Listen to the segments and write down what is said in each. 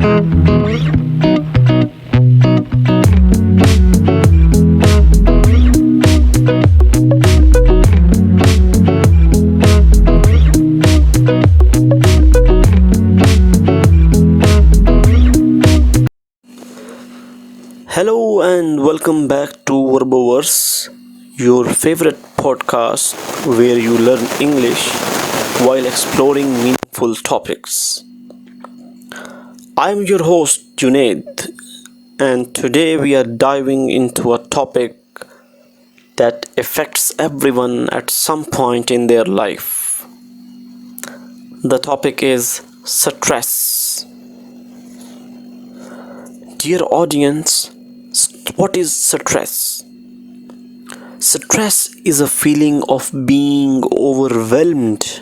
Hello and welcome back to Verboverse, your favorite podcast where you learn English while exploring meaningful topics. I'm your host Junaid, and today we are diving into a topic that affects everyone at some point in their life. The topic is stress. Dear audience, what is stress? Stress is a feeling of being overwhelmed,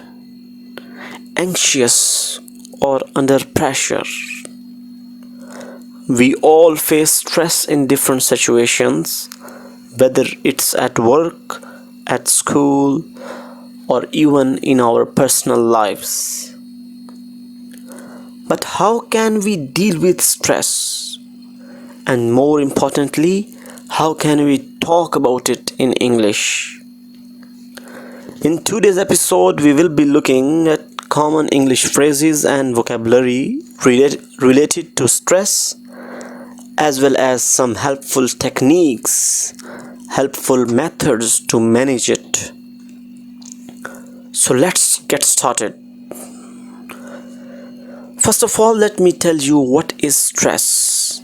anxious, or under pressure. We all face stress in different situations, whether it's at work, at school, or even in our personal lives. But how can we deal with stress? And more importantly, how can we talk about it in English? In today's episode, we will be looking at common English phrases and vocabulary related to stress, as well as some helpful techniques, helpful methods to manage it. So let's get started. First of all, let me tell you what is stress.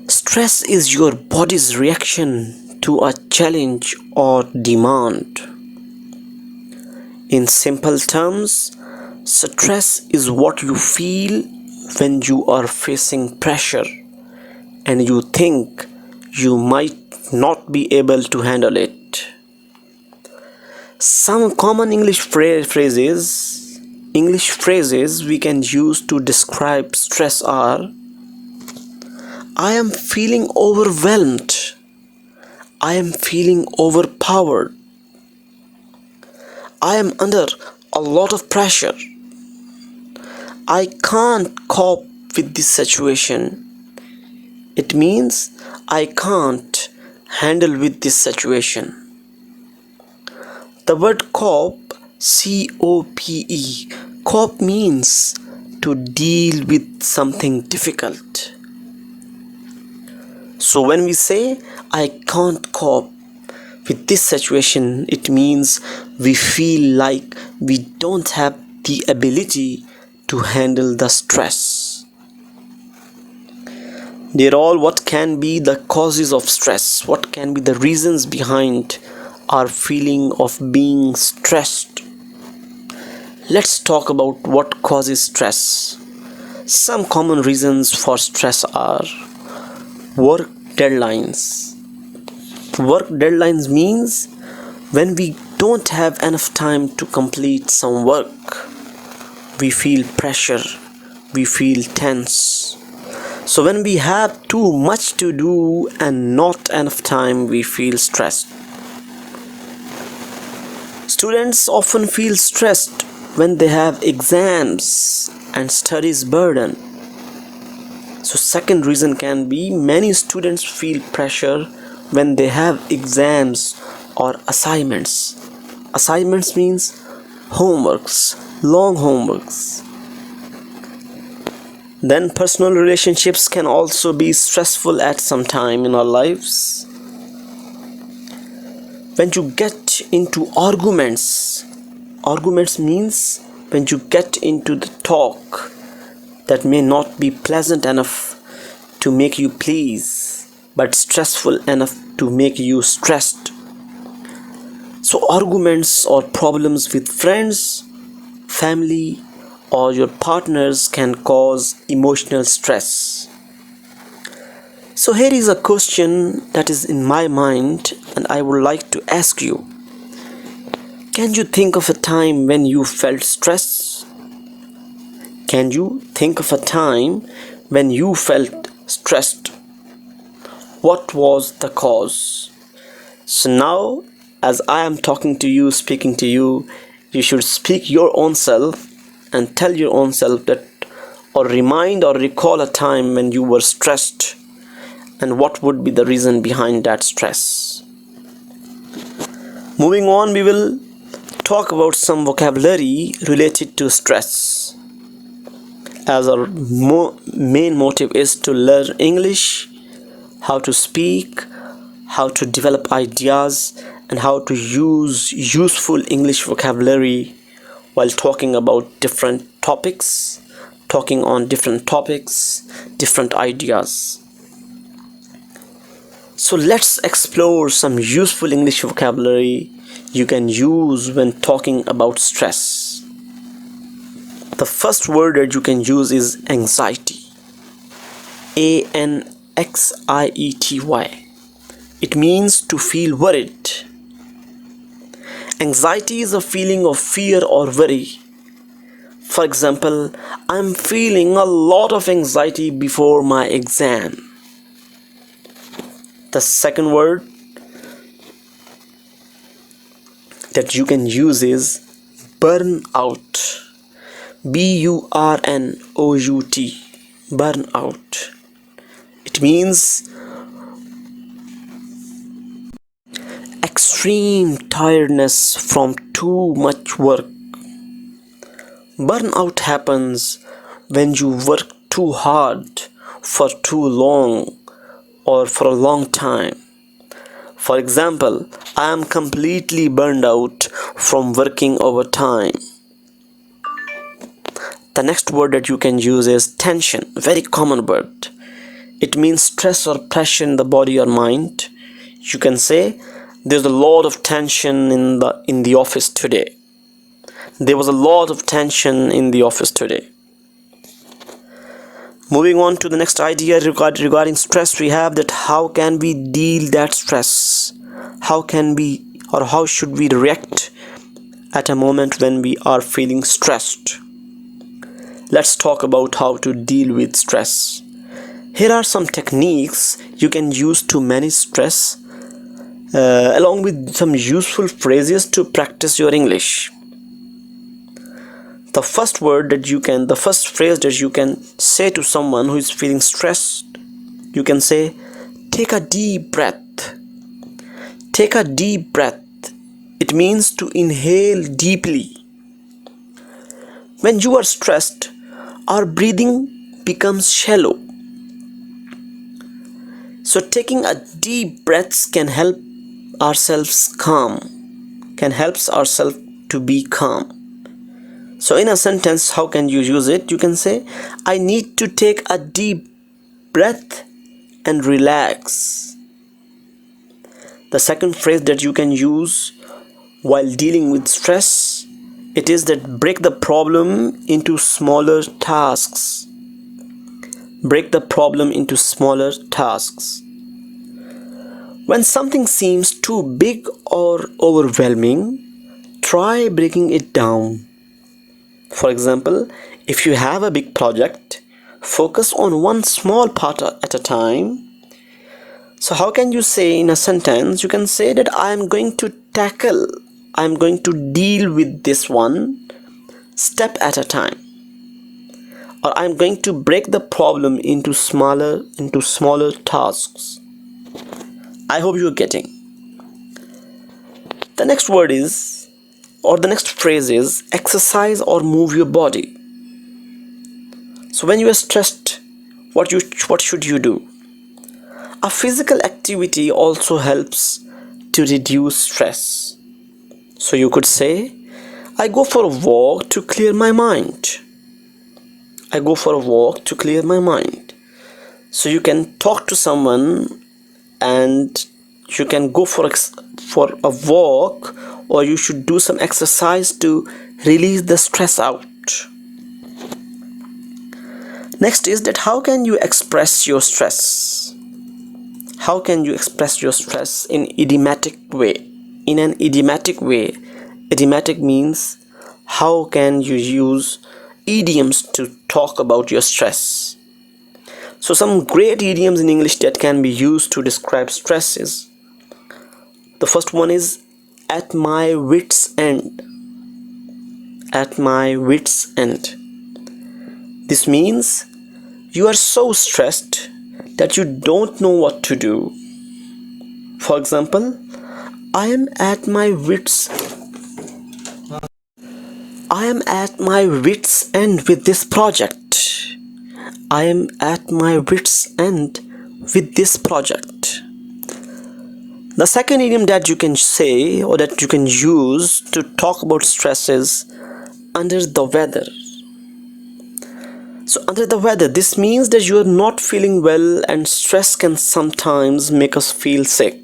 Stress is your body's reaction to a challenge or demand. In simple terms, stress is what you feel when you are facing pressure and you think you might not be able to handle it. Some common English phrases we can use to describe stress are: I am feeling overwhelmed. I am feeling overpowered. I am under a lot of pressure. I can't cope with this situation. It means I can't handle with this situation. The word cope, C-O-P-E, cope means to deal with something difficult. So when we say I can't cope with this situation, it means we feel like we don't have the ability to handle the stress. Dear all, what can be the causes of stress? What can be the reasons behind our feeling of being stressed? Let's talk about what causes stress. Some common reasons for stress are: work deadlines. Work deadlines means when we don't have enough time to complete some work, we feel pressure, we feel tense. So when we have too much to do and not enough time, we feel stressed. Students often feel stressed when they have exams and studies burden. So second reason can be many students feel pressure when they have exams or assignments. Assignments means homeworks, long homeworks. Then personal relationships can also be stressful at some time in our lives. When you get into arguments means when you get into the talk that may not be pleasant enough to make you please, but stressful enough to make you stressed. So arguments or problems with friends, family, or your partners can cause emotional stress. So here is a question that is in my mind, and I would like to ask you. Can you think of a time when you felt stress? Can you think of a time when you felt stressed? What was the cause? So now, as I am talking to you, speaking to you, you should speak your own self and tell your own self that or remind or recall a time when you were stressed and what would be the reason behind that stress. Moving on, we will talk about some vocabulary related to stress, as our main motive is to learn English, how to speak, how to develop ideas, and how to use useful English vocabulary while talking about different topics, different ideas. So let's explore some useful English vocabulary you can use when talking about stress. The first word that you can use is anxiety. ANXIETY. It means to feel worried. Anxiety is a feeling of fear or worry. For example, I'm feeling a lot of anxiety before my exam. The second word that you can use is burnout. BURNOUT. Burnout. It means extreme tiredness from too much work. Burnout happens when you work too hard for too long or for a long time. For example, I am completely burned out from working overtime. The next word that you can use is tension, very common word. It means stress or pressure in the body or mind. You can say there's a lot of tension in the office today. There was a lot of tension in the office today. Moving on to the next idea regarding stress, we have that how can we deal that stress? How should we react at a moment when we are feeling stressed? Let's talk about how to deal with stress. Here are some techniques you can use to manage stress, along with some useful phrases to practice your English. The first phrase that you can say to someone who is feeling stressed, you can say, take a deep breath. Take a deep breath. It means to inhale deeply. When you are stressed, our breathing becomes shallow. So taking a deep breath can help ourselves to be calm. So in a sentence, how can you use it? You can say, I need to take a deep breath and relax. The second phrase that you can use while dealing with stress, it is that break the problem into smaller tasks. Break the problem into smaller tasks. When something seems too big or overwhelming, try breaking it down. For example, if you have a big project, focus on one small part at a time. So how can you say in a sentence? You can say that I'm going to deal with this one step at a time. Or I'm going to break the problem into smaller tasks. I hope you're getting. The next phrase is exercise or move your body. So when you are stressed, what should you do? A physical activity also helps to reduce stress. So you could say, I go for a walk to clear my mind. I go for a walk to clear my mind. So you can talk to someone and you can go for a walk, or you should do some exercise to release the stress out. Next is that how can you express your stress? How can you express your stress in an idiomatic way? Idiomatic means how can you use idioms to talk about your stress. So some great idioms in English that can be used to describe stress is, the first one is at my wit's end. At my wit's end. This means you are so stressed that you don't know what to do. For example, I am at my wits end with this project. I am at my wits end with this project. The second idiom that you can say or that you can use to talk about stress is under the weather. So under the weather, this means that you are not feeling well, and stress can sometimes make us feel sick.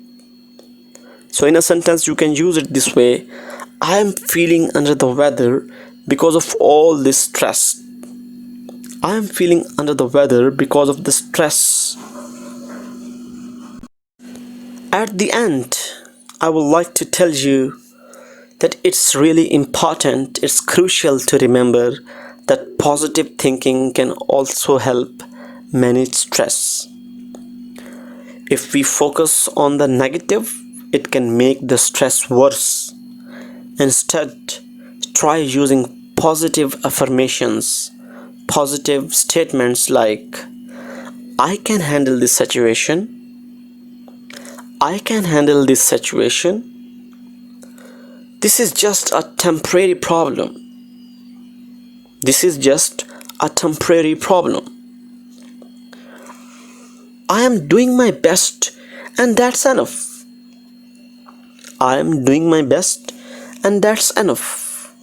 So in a sentence you can use it this way: I am feeling under the weather because of all this stress. I am feeling under the weather because of the stress. At the end, I would like to tell you that it's really important, it's crucial to remember that positive thinking can also help manage stress. If we focus on the negative, it can make the stress worse. Instead, try using positive affirmations, positive statements like, I can handle this situation. I can handle this situation. This is just a temporary problem. This is just a temporary problem. I am doing my best, and that's enough. I am doing my best, and that's enough.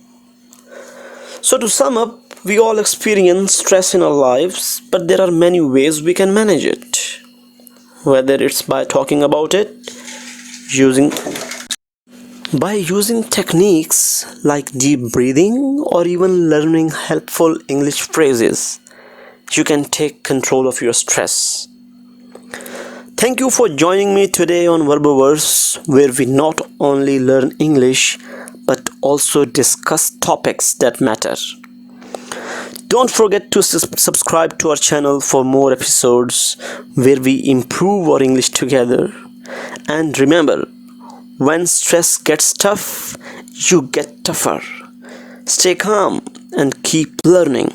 So to sum up, we all experience stress in our lives, but there are many ways we can manage it. Whether it's by talking about it, by using techniques like deep breathing, or even learning helpful English phrases, you can take control of your stress. Thank you for joining me today on Verboverse, where we not only learn English but also discuss topics that matter. Don't forget to subscribe to our channel for more episodes where we improve our English together. And remember, when stress gets tough, you get tougher. Stay calm and keep learning.